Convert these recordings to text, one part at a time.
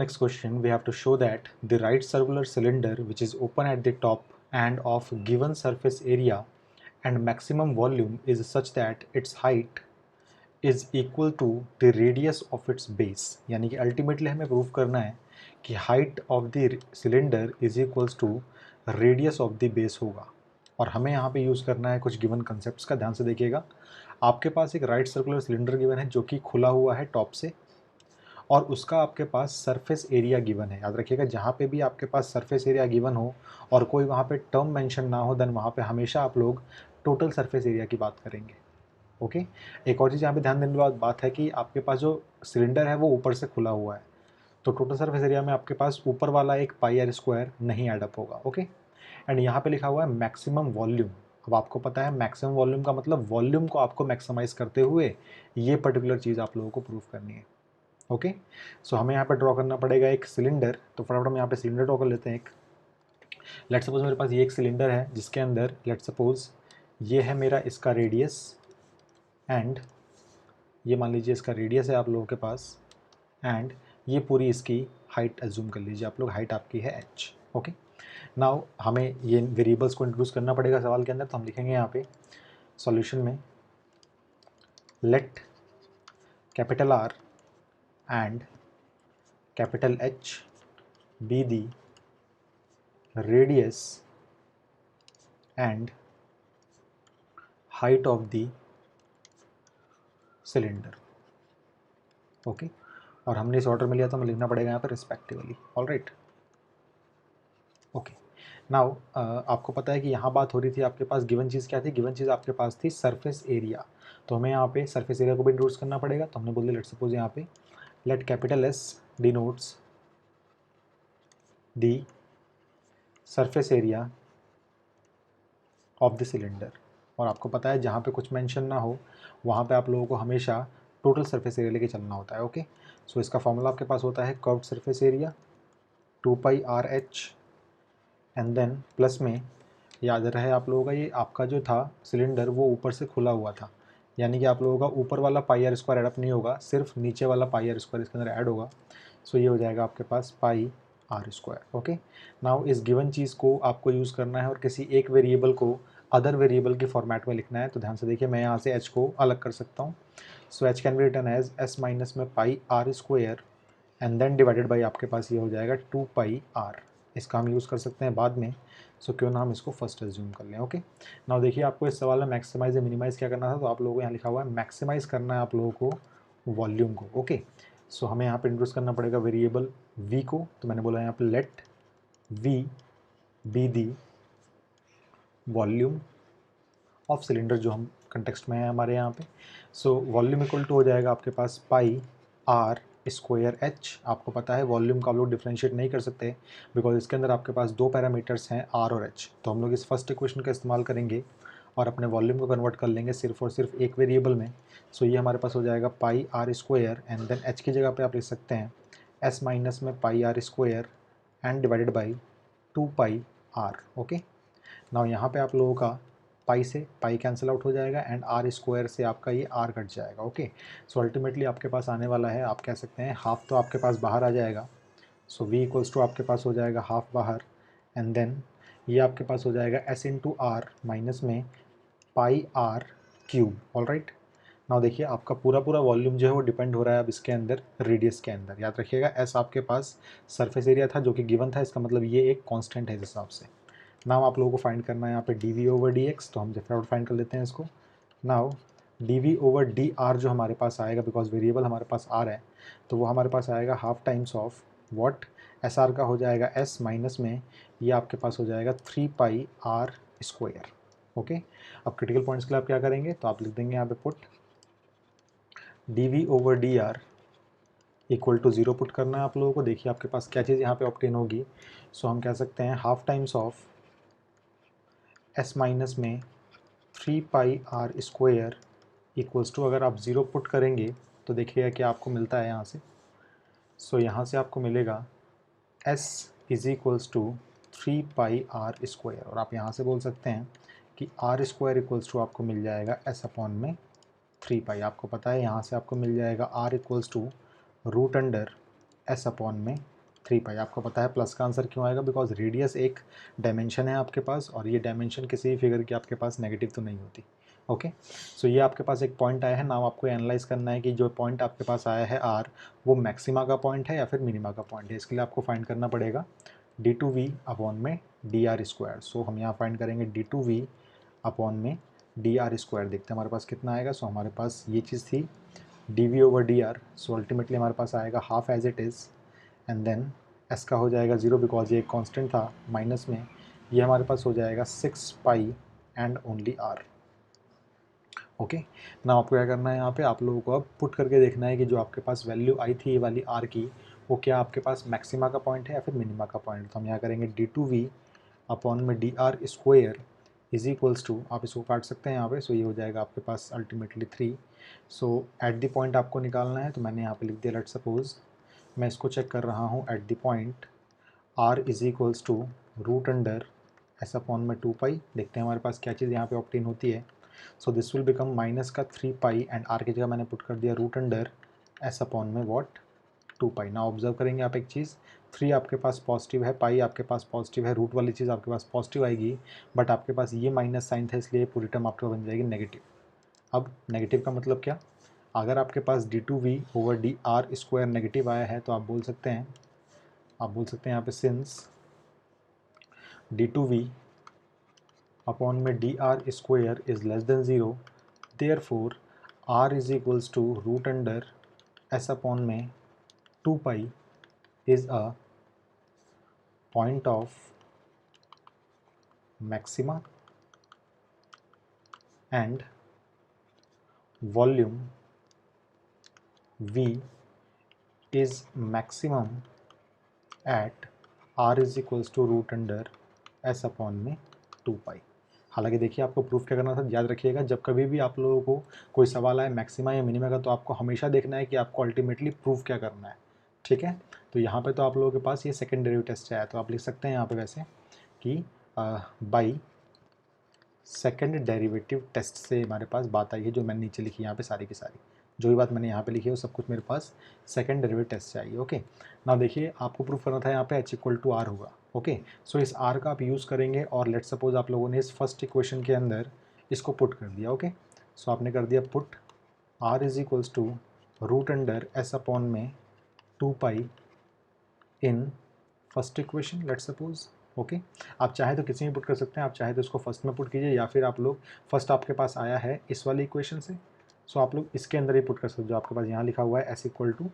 Next question, we have to show that the right circular cylinder which is open at the top and of given surface area and maximum volume is such that its height is equal to the radius of its base. यानी कि ultimately हमें prove करना है कि height of the cylinder is equals to radius of the base होगा, और हमें यहाँ पे यूज़ करना है कुछ गिवन कंसेप्ट का। ध्यान से देखिएगा, आपके पास एक राइट सर्कुलर सिलेंडर गिवन है जो कि खुला हुआ है टॉप से, और उसका आपके पास सरफेस एरिया गिवन है। याद रखिएगा, जहाँ पे भी आपके पास सरफेस एरिया गिवन हो और कोई वहाँ पे टर्म मेंशन ना हो, देन वहाँ पे हमेशा आप लोग टोटल सरफेस एरिया की बात करेंगे। ओके। एक और चीज़ यहाँ पे ध्यान देने वाली बात है कि आपके पास जो सिलेंडर है वो ऊपर से खुला हुआ है, तो टोटल सरफेस एरिया में आपके पास ऊपर वाला एक पाई आर स्क्वायर नहीं एडअप होगा। ओके। एंड यहाँ पे लिखा हुआ है मैक्सिमम वॉल्यूम। अब आपको पता है मैक्सिमम वॉल्यूम का मतलब वॉल्यूम को आपको मैक्सिमाइज करते हुए ये पर्टिकुलर चीज़ आप लोगों को प्रूव करनी है। ओके। सो हमें यहाँ पर ड्रॉ करना पड़ेगा एक सिलेंडर, तो फटाफट हम यहाँ पे सिलेंडर ड्रॉ कर लेते हैं एक। लेट सपोज मेरे पास ये एक सिलेंडर है जिसके अंदर लेट सपोज ये है मेरा इसका रेडियस, एंड ये मान लीजिए इसका रेडियस है आप लोगों के पास, एंड ये पूरी इसकी हाइट एज्यूम कर लीजिए आप लोग, हाइट आपकी है h। ओके। नाउ हमें ये वेरिएबल्स को इंट्रोड्यूस करना पड़ेगा सवाल के अंदर, तो हम लिखेंगे यहाँ पे सॉल्यूशन में let capital R and capital H be the radius and height of the cylinder। Okay. और हमने इस ऑर्डर में लिया तो हमें लिखना पड़ेगा यहाँ पर respectively. All right. Okay. Now आपको पता है कि यहाँ बात हो रही थी, आपके पास गिवन चीज़ क्या थी? गिवन चीज़ आपके पास थी सरफेस एरिया, तो हमें यहाँ पे सरफेस एरिया को भी इंट्रोड्यूस करना पड़ेगा। तो हमने बोले लेट सपोज यहाँ पे let capital S denotes the surface area of the cylinder. और आपको पता है जहाँ पे कुछ मेंशन ना हो वहाँ पे आप लोगों को हमेशा टोटल सरफेस एरिया लेके चलना होता है। ओके। सो इसका फॉर्मूला आपके पास होता है curved surface area 2πr/h, and then plus में याद रहे आप लोगों का ये आपका जो था सिलेंडर वो ऊपर से खुला हुआ था, यानी कि आप लोगों का ऊपर वाला पाई आर स्क्वायर एडअप नहीं होगा, सिर्फ नीचे वाला पाई आर स्क्वायर इसके अंदर ऐड होगा। सो ये हो जाएगा आपके पास पाई आर स्क्वायर। ओके। नाउ इस गिवन चीज़ को आपको यूज़ करना है और किसी एक वेरिएबल को अदर वेरिएबल के फॉर्मेट में लिखना है। तो ध्यान से देखिए, मैं यहाँ से h को अलग कर सकता हूँ। So h can be written as s minus में pi r square and then divided by आपके पास ये हो जाएगा 2πr। इसका हम यूज़ कर सकते हैं बाद में, सो क्यों ना हम इसको फर्स्ट एज्यूम कर लें। ओके। नाउ देखिए, आपको इस सवाल में मैक्सिमाइज या मिनिमाइज क्या करना था, तो आप लोगों को यहाँ लिखा हुआ है मैक्सिमाइज करना है आप लोगों को वॉल्यूम को। ओके। सो हमें यहाँ पे इंट्रोड्यूस करना पड़ेगा वेरिएबल v को, तो मैंने बोला यहाँ पे let v be the volume of cylinder, जो हम कंटेक्स्ट में है हमारे यहाँ पे। सो वॉल्यूम इक्वल टू हो जाएगा आपके पास पाई आर स्क्वायर h। आपको पता है वॉल्यूम का आप लोग डिफ्रेंशिएट नहीं कर सकते बिकॉज इसके अंदर आपके पास दो पैरामीटर्स हैं r और h, तो हम लोग इस फर्स्ट इक्वेशन का इस्तेमाल करेंगे और अपने वॉल्यूम को कन्वर्ट कर लेंगे सिर्फ और सिर्फ एक वेरिएबल में। सो ये हमारे पास हो जाएगा pi r square, and then h की जगह पे आप लिख सकते हैं s माइनस में pi r square and divided by 2πr। Okay. Now यहाँ पे आप लोगों का पाई से पाई कैंसिल आउट हो जाएगा एंड आर स्क्वायर से आपका ये आर कट जाएगा। ओके। सो अल्टीमेटली आपके पास आने वाला है, आप कह सकते हैं हाफ तो आपके पास बाहर आ जाएगा। सो v इक्वल्स टू आपके पास हो जाएगा हाफ बाहर, एंड देन ये आपके पास हो जाएगा s इंटू आर माइनस में pi r cube. All right. Now देखिए, आपका पूरा पूरा वॉल्यूम जो है वो डिपेंड हो रहा है अब इसके अंदर रेडियस के अंदर। याद रखिएगा s आपके पास सरफेस एरिया था जो कि गिवन था, इसका मतलब ये एक कांस्टेंट है इस हिसाब से। नाउ आप लोगों को फाइंड करना है यहाँ पे D V over D X, तो हम फटाफट फाइंड कर लेते हैं इसको। Now D V over D R जो हमारे पास आएगा, बिकॉज वेरिएबल हमारे पास आर है, तो वो हमारे पास आएगा half times of what S R का हो जाएगा एस माइनस में ये आपके पास हो जाएगा 3πr स्क्वायर। ओके। अब क्रिटिकल पॉइंट्स के लिए आप क्या करेंगे, तो आप लिख देंगे यहाँ पे put D V over D R equal to 0 put करना है आप लोगों को। देखिए आपके पास क्या चीज़ यहाँ पे ऑब्टेन होगी। सो हम कह सकते हैं half times of s minus में 3πr स्क्वायर इक्वल्स टू, अगर आप 0 पुट करेंगे तो देखिएगा क्या आपको मिलता है यहाँ से। सो यहाँ से आपको मिलेगा s is equals to 3πr square, और आप यहाँ से बोल सकते हैं कि r स्क्वायर इक्वल्स टू आपको मिल जाएगा s अपॉन में 3π। आपको पता है यहाँ से आपको मिल जाएगा r equals to root under s upon में 3 पाई। आपको पता है प्लस का आंसर क्यों आएगा, बिकॉज रेडियस एक डायमेंशन है आपके पास, और ये डायमेंशन किसी भी फिगर की आपके पास नेगेटिव तो नहीं होती। ओके, सो ये आपके पास एक पॉइंट आया है। नाउ आपको एनालाइज करना है कि जो पॉइंट आपके पास आया है आर, वो मैक्सिमा का पॉइंट है या फिर मिनिमा का पॉइंट है। इसके लिए आपको फाइंड करना पड़ेगा d2v अपॉन में डी आर स्क्वायर। सो हम यहाँ फाइंड करेंगे d2v अपॉन में डी आर स्क्वायर। देखते हैं हमारे पास कितना आएगा। सो हमारे पास ये चीज़ थी dv over D R. So ultimately हमारे पास आएगा half as it is, and then s का हो जाएगा 0 बिकॉज ये एक कांस्टेंट था माइनस में। ये हमारे पास हो जाएगा 6 पाई एंड ओनली r। ओके, ना आपको क्या करना है, यहाँ पे आप लोगों को अब पुट करके देखना है कि जो आपके पास वैल्यू आई थी ये वाली r की, वो क्या आपके पास मैक्सिमा का पॉइंट है या फिर मिनिमा का पॉइंट। तो हम यहाँ करेंगे d2v अपॉन में D R square is equals to, आप इसको काट सकते हैं यहाँ पे। सो ये हो जाएगा आपके पास ultimately 3। So at the point आपको निकालना है, तो मैंने यहाँ पे लिख दिया लेट सपोज मैं इसको चेक कर रहा हूँ at the point r is equals to root under S upon में 2 पाई। देखते हैं हमारे पास क्या चीज़ यहाँ पे ऑब्टेन होती है। So this will become minus का 3 पाई एंड r की जगह मैंने पुट कर दिया रूट अंडर एस अपॉन में वॉट 2 पाई। ना ऑब्जर्व करेंगे आप एक चीज़, 3 आपके पास पॉजिटिव है, पाई आपके पास पॉजिटिव है, रूट वाली चीज़ आपके पास पॉजिटिव आएगी, बट आपके पास ये माइनस साइन था इसलिए पूरी टर्म आपके बन जाएगी नेगेटिव। अब नेगेटिव का मतलब क्या, अगर आपके पास d2v over D R square negative आया है तो आप बोल सकते हैं यहाँ पे सिंस d2v अपॉन में D R square is less than 0, therefore r is equals to root under s upon में 2 pi is a point of maxima and volume v is maximum at r is equals to root under s upon में 2 पाई। हालांकि देखिए आपको proof क्या करना था, याद रखिएगा जब कभी भी आप लोगों को कोई सवाल आए मैक्सिमा या मिनिमा का, तो आपको हमेशा देखना है कि आपको अल्टीमेटली प्रूफ क्या करना है। ठीक है, तो यहाँ पे तो आप लोगों के पास ये सेकेंड डेरिवेटिव टेस्ट आया, तो आप लिख सकते हैं यहाँ पे वैसे कि बाई सेकेंड डेरिवेटिव टेस्ट से हमारे पास बात आई है, जो मैंने नीचे लिखी यहाँ पे सारी की सारी, जो भी बात मैंने यहाँ पे लिखी है वो सब कुछ मेरे पास सेकंड डेरिवेटिव टेस्ट से आई है। ओके, ना देखिए आपको प्रूफ करना था यहाँ पे h इक्वल टू आर होगा। ओके, सो इस r का आप यूज़ करेंगे, और लेट सपोज आप लोगों ने इस फर्स्ट इक्वेशन के अंदर इसको पुट कर दिया। ओके, सो आपने कर दिया put r is equals to root under S upon में 2 pi in first equation let suppose. Okay, आप चाहे तो किसी में पुट कर सकते हैं, आप चाहे तो इसको फर्स्ट में पुट कीजिए, या फिर आप लोग फर्स्ट आपके पास आया है इस वाली इक्वेशन से, सो आप लोग इसके अंदर ही पुट कर सकते हो। जो आपके पास यहाँ लिखा हुआ है एस इक्वल टू,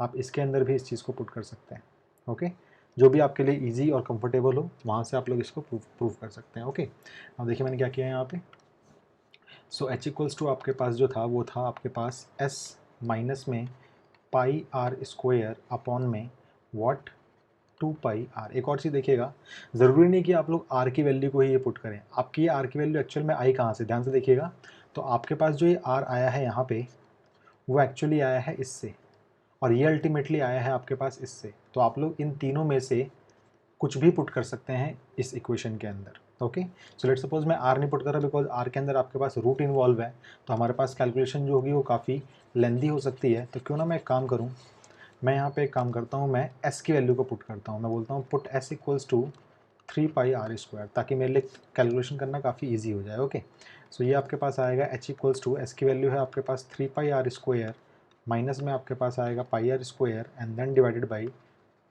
आप इसके अंदर भी इस चीज़ को पुट कर सकते हैं। ओके, जो भी आपके लिए इजी और कंफर्टेबल हो वहाँ से आप लोग इसको प्रूव कर सकते हैं। ओके, अब देखिए मैंने क्या किया है यहाँ पे। सो एच इक्वल्स टू आपके पास जो था वो था आपके पास एस माइनस में पाई आर स्क्वायर अपॉन में वॉट 2 पाई आर। एक और चीज़ देखिएगा, ज़रूरी नहीं कि आप लोग आर की वैल्यू को ही ये पुट करें, आपकी ये आर की वैल्यू एक्चुअल में आई कहाँ से, ध्यान से देखिएगा। तो आपके पास जो ये आर आया है यहाँ पे, वो एक्चुअली आया है इससे, और ये अल्टीमेटली आया है आपके पास इससे। तो आप लोग इन तीनों में से कुछ भी पुट कर सकते हैं इस इक्वेशन के अंदर। ओके, सो लेट सपोज मैं आर नहीं पुट कर रहा बिकॉज आर के अंदर आपके पास रूट इन्वॉल्व है, तो हमारे पास कैलकुलेशन जो होगी वो काफ़ी लेंदी हो सकती है। तो क्यों ना मैं एक काम करूँ, मैं यहाँ पे एक काम करता हूँ, मैं s की वैल्यू को पुट करता हूँ। मैं बोलता हूँ put s equals to 3 pi r square, ताकि मेरे लिए कैलकुलेशन करना काफ़ी ईजी हो जाए। ओके, सो ये आपके पास आएगा h इक्वल्स टू, s की वैल्यू है आपके पास 3 पाई आर स्क्वायर, माइनस में आपके पास आएगा pi r square and then divided by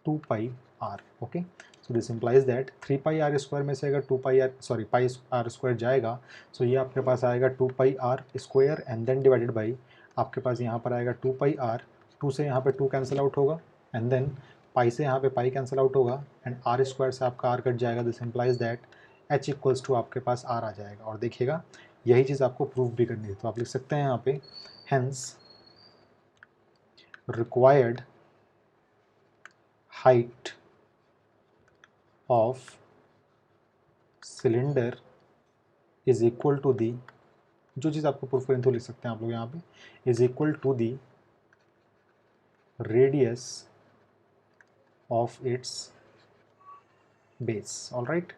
2 pi r. Okay, so this implies that 3 pi r square में से अगर 2 pi r pi r square जाएगा, सो ये आपके पास आएगा 2 pi r square and then divided by आपके पास यहाँ पर आएगा 2 पाई आर, 2 से यहाँ पे 2 कैंसिल आउट होगा, एंड देन पाई से यहाँ पे पाई कैंसिल आउट होगा, एंड आर स्क्वायर से आपका आर कट जाएगा। This implies that h equals to आपके पास आर आ जाएगा। और देखिएगा यही चीज़ आपको प्रूफ भी करनी है, तो आप लिख सकते हैं यहाँ पे hence required height of cylinder is equal to the, जो चीज़ आपको प्रूफ करनी तो लिख सकते हैं आप लोग यहाँ पे, is equal to the radius of its base. All right,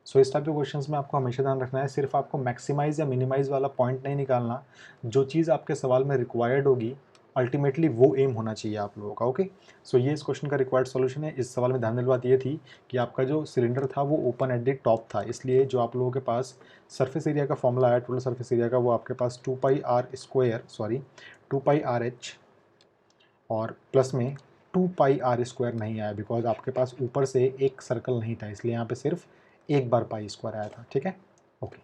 so इस टाइप के क्वेश्चंस में आपको हमेशा ध्यान रखना है, सिर्फ आपको मैक्सिमाइज या मिनिमाइज वाला पॉइंट नहीं निकालना, जो चीज़ आपके सवाल में रिक्वायर्ड होगी अल्टीमेटली वो एम होना चाहिए आप लोगों का। ओके, सो ये इस क्वेश्चन का रिक्वायर्ड सॉल्यूशन है। इस सवाल में ध्यान देने बात ये थी कि आपका जो सिलेंडर था वो ओपन एट द टॉप था, इसलिए जो आप लोगों के पास सरफेस एरिया का फॉर्मूला आया टोटल सरफेस एरिया का, वो आपके पास 2πr और प्लस में 2πr² नहीं आया, बिकॉज आपके पास ऊपर से एक सर्कल नहीं था, इसलिए यहाँ पे सिर्फ एक बार पाई स्क्वायर आया था। ठीक है, ओके।